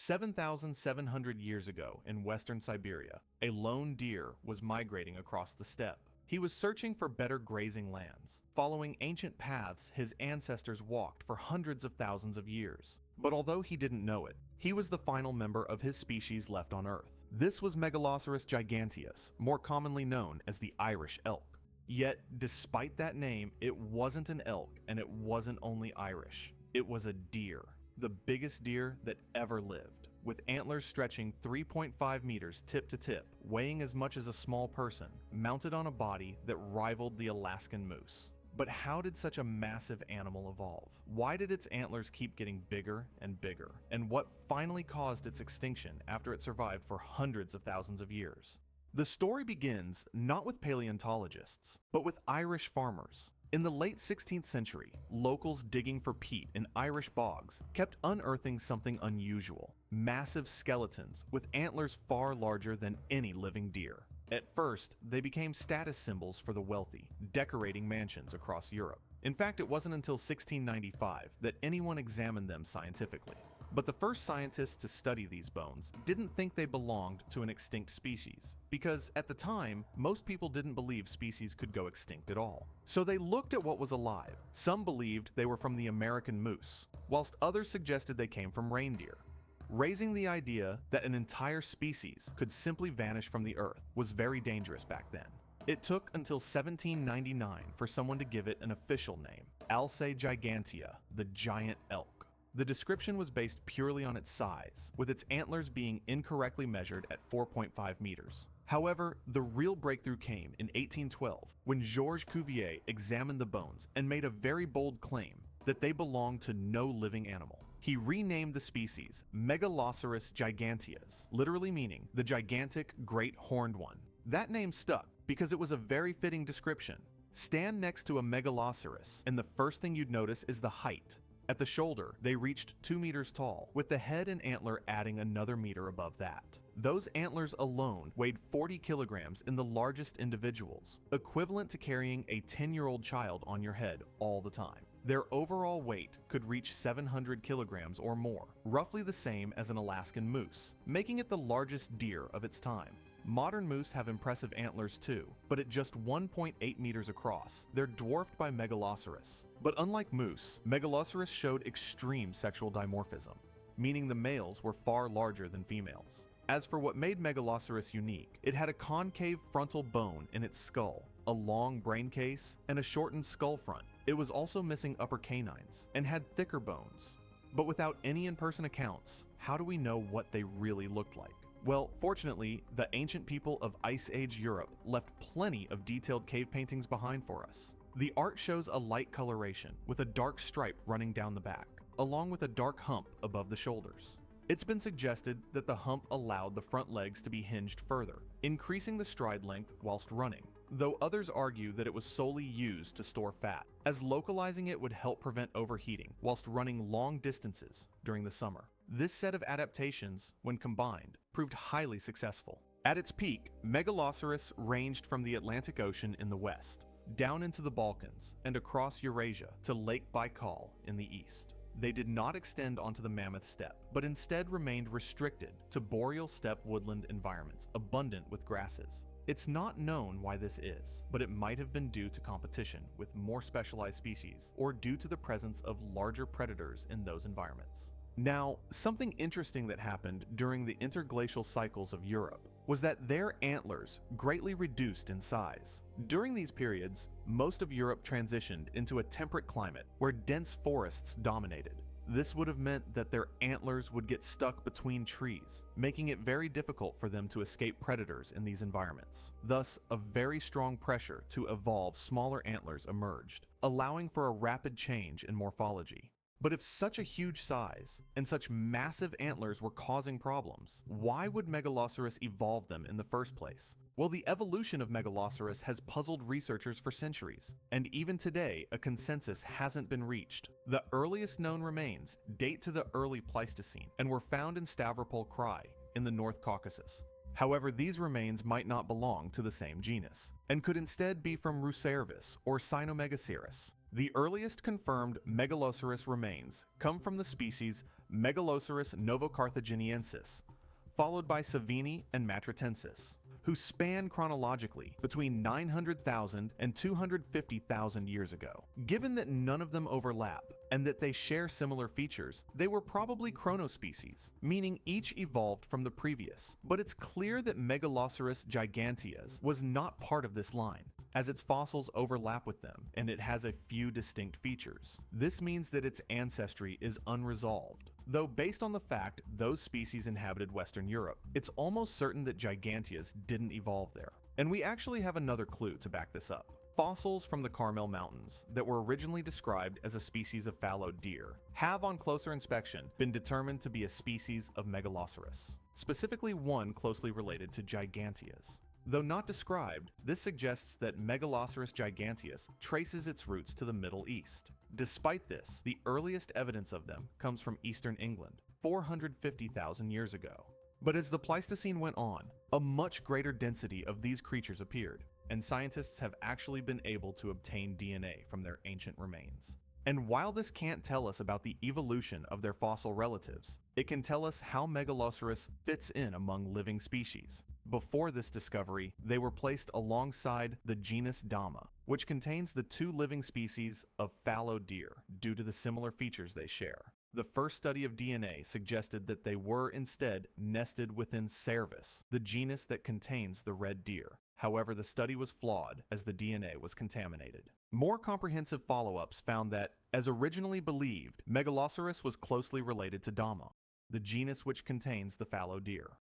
7,700 years ago in western Siberia, a lone deer was migrating across the steppe. He was searching for better grazing lands, following ancient paths his ancestors walked for hundreds of thousands of years. But although he didn't know it, he was the final member of his species left on Earth. This was Megaloceros giganteus, more commonly known as the Irish elk. Yet, despite that name, it wasn't an elk, and it wasn't only Irish. It was a deer, the biggest deer that ever lived, with antlers stretching 3.5 meters tip to tip, weighing as much as a small person, mounted on a body that rivaled the Alaskan moose. But how did such a massive animal evolve? Why did its antlers keep getting bigger and bigger? And what finally caused its extinction after it survived for hundreds of thousands of years? The story begins not with paleontologists, but with Irish farmers. In the late 16th century, locals digging for peat in Irish bogs kept unearthing something unusual: massive skeletons with antlers far larger than any living deer. At first, they became status symbols for the wealthy, decorating mansions across Europe. In fact, it wasn't until 1695 that anyone examined them scientifically. But the first scientists to study these bones didn't think they belonged to an extinct species, because at the time, most people didn't believe species could go extinct at all. So they looked at what was alive. Some believed they were from the American moose, whilst others suggested they came from reindeer. Raising the idea that an entire species could simply vanish from the earth was very dangerous back then. It took until 1799 for someone to give it an official name: Alce gigantea, the giant elk. The description was based purely on its size, with its antlers being incorrectly measured at 4.5 meters. However, the real breakthrough came in 1812 when Georges Cuvier examined the bones and made a very bold claim that they belonged to no living animal. He renamed the species Megaloceros giganteus, literally meaning the gigantic great horned one. That name stuck because it was a very fitting description. Stand next to a megaloceros, and the first thing you'd notice is the height. At the shoulder, they reached 2 meters tall, with the head and antler adding another meter above that. Those antlers alone weighed 40 kilograms in the largest individuals, equivalent to carrying a 10-year-old child on your head all the time. Their overall weight could reach 700 kilograms or more, roughly the same as an Alaskan moose, making it the largest deer of its time. Modern moose have impressive antlers too, but at just 1.8 meters across, they're dwarfed by Megaloceros. But unlike moose, Megaloceros showed extreme sexual dimorphism, meaning the males were far larger than females. As for what made Megaloceros unique, it had a concave frontal bone in its skull, a long brain case, and a shortened skull front. It was also missing upper canines and had thicker bones. But without any in-person accounts, how do we know what they really looked like? Well, fortunately, the ancient people of Ice Age Europe left plenty of detailed cave paintings behind for us. The art shows a light coloration with a dark stripe running down the back, along with a dark hump above the shoulders. It's been suggested that the hump allowed the front legs to be hinged further, increasing the stride length whilst running, though others argue that it was solely used to store fat, as localizing it would help prevent overheating whilst running long distances during the summer. This set of adaptations, when combined, proved highly successful. At its peak, Megaloceros ranged from the Atlantic Ocean in the west, down into the Balkans, and across Eurasia to Lake Baikal in the east. They did not extend onto the Mammoth Steppe, but instead remained restricted to boreal steppe woodland environments abundant with grasses. It's not known why this is, but it might have been due to competition with more specialized species, or due to the presence of larger predators in those environments. Now, something interesting that happened during the interglacial cycles of Europe was that their antlers greatly reduced in size. During these periods, most of Europe transitioned into a temperate climate where dense forests dominated. This would have meant that their antlers would get stuck between trees, making it very difficult for them to escape predators in these environments. Thus, a very strong pressure to evolve smaller antlers emerged, allowing for a rapid change in morphology. But if such a huge size and such massive antlers were causing problems, why would Megaloceros evolve them in the first place? Well, the evolution of Megaloceros has puzzled researchers for centuries, and even today, a consensus hasn't been reached. The earliest known remains date to the early Pleistocene and were found in Stavropol Krai in the North Caucasus. However, these remains might not belong to the same genus, and could instead be from Rucervis or Cynomegacyrus. The earliest confirmed Megaloceros remains come from the species Megaloceros novocarthaginiensis, followed by Savini and Matratensis, who span chronologically between 900,000 and 250,000 years ago. Given that none of them overlap and that they share similar features, they were probably chronospecies, meaning each evolved from the previous. But it's clear that Megaloceros giganteus was not part of this line, as its fossils overlap with them and it has a few distinct features. This means that its ancestry is unresolved. Though based on the fact those species inhabited Western Europe, it's almost certain that Giganteus didn't evolve there. And we actually have another clue to back this up. Fossils from the Carmel Mountains that were originally described as a species of fallow deer have on closer inspection been determined to be a species of Megaloceros, specifically one closely related to Giganteus. Though not described, this suggests that Megaloceros giganteus traces its roots to the Middle East. Despite this, the earliest evidence of them comes from eastern England, 450,000 years ago. But as the Pleistocene went on, a much greater density of these creatures appeared, and scientists have actually been able to obtain DNA from their ancient remains. And while this can't tell us about the evolution of their fossil relatives, it can tell us how Megaloceros fits in among living species. Before this discovery, they were placed alongside the genus Dama, which contains the two living species of fallow deer due to the similar features they share. The first study of DNA suggested that they were instead nested within Cervus, the genus that contains the red deer. However, the study was flawed as the DNA was contaminated. More comprehensive follow-ups found that, as originally believed, Megaloceros was closely related to Dama, the genus which contains the fallow deer.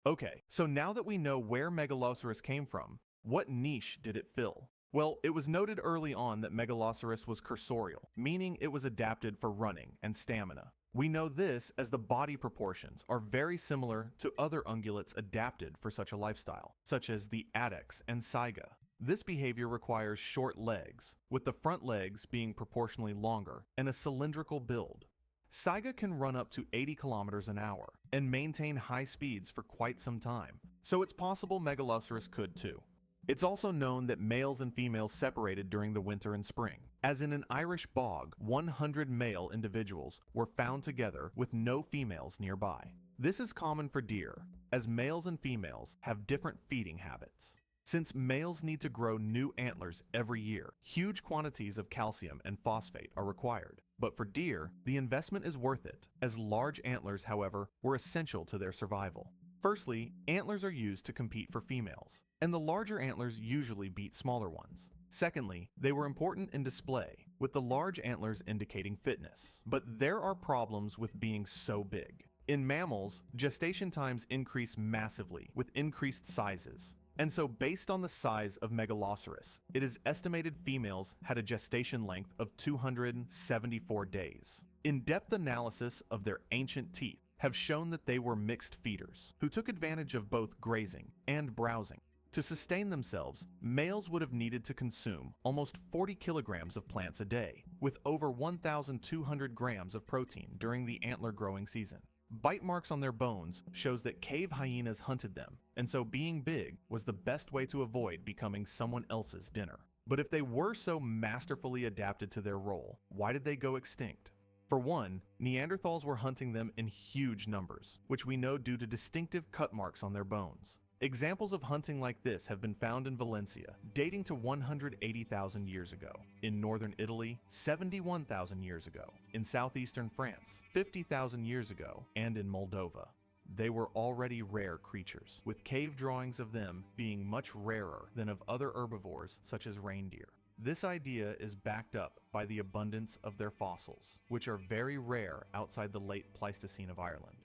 Okay, so now that we know where Megaloceros came from, what niche did it fill? Well, it was noted early on that Megaloceros was cursorial, meaning it was adapted for running and stamina. We know this as the body proportions are very similar to other ungulates adapted for such a lifestyle, such as the addax and saiga. This behavior requires short legs, with the front legs being proportionally longer, and a cylindrical build. Saiga can run up to 80 kilometers an hour and maintain high speeds for quite some time, so it's possible Megaloceros could too. It's also known that males and females separated during the winter and spring. As in an Irish bog, 100 male individuals were found together with no females nearby. This is common for deer, as males and females have different feeding habits. Since males need to grow new antlers every year, huge quantities of calcium and phosphate are required. But for deer, the investment is worth it, as large antlers, however, were essential to their survival. Firstly, antlers are used to compete for females, and the larger antlers usually beat smaller ones. Secondly, they were important in display, with the large antlers indicating fitness. But there are problems with being so big. In mammals, gestation times increase massively with increased sizes. And so based on the size of Megaloceros, it is estimated females had a gestation length of 274 days. In-depth analysis of their ancient teeth have shown that they were mixed feeders, who took advantage of both grazing and browsing. To sustain themselves, males would have needed to consume almost 40 kilograms of plants a day, with over 1,200 grams of protein during the antler growing season. Bite marks on their bones shows that cave hyenas hunted them, and so being big was the best way to avoid becoming someone else's dinner. But if they were so masterfully adapted to their role, why did they go extinct? For one, Neanderthals were hunting them in huge numbers, which we know due to distinctive cut marks on their bones. Examples of hunting like this have been found in Valencia, dating to 180,000 years ago, in northern Italy, 71,000 years ago, in southeastern France, 50,000 years ago, and in Moldova. They were already rare creatures, with cave drawings of them being much rarer than of other herbivores such as reindeer. This idea is backed up by the abundance of their fossils, which are very rare outside the late Pleistocene of Ireland.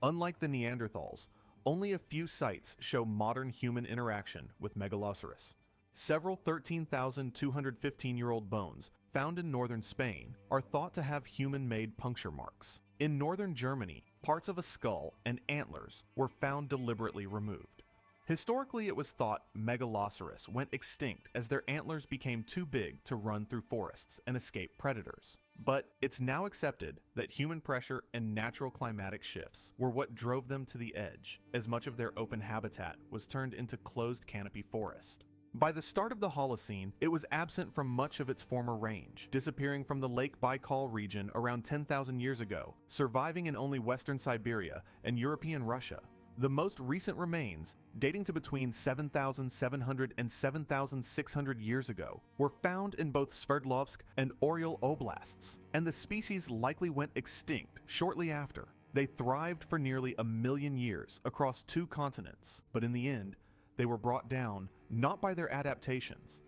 Unlike the Neanderthals, only a few sites show modern human interaction with Megaloceros. Several 13,215-year-old bones found in northern Spain are thought to have human-made puncture marks. In northern Germany, parts of a skull and antlers were found deliberately removed. Historically, it was thought Megaloceros went extinct as their antlers became too big to run through forests and escape predators. But it's now accepted that human pressure and natural climatic shifts were what drove them to the edge, as much of their open habitat was turned into closed canopy forest. By the start of the Holocene, it was absent from much of its former range, disappearing from the Lake Baikal region around 10,000 years ago, surviving in only western Siberia and European Russia. The most recent remains, dating to between 7,700 and 7,600 years ago, were found in both Sverdlovsk and Oryol oblasts, and the species likely went extinct shortly after. They thrived for nearly 1,000,000 years across 2 continents, but in the end, they were brought down not by their adaptations,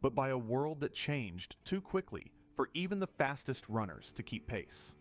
but by a world that changed too quickly for even the fastest runners to keep pace.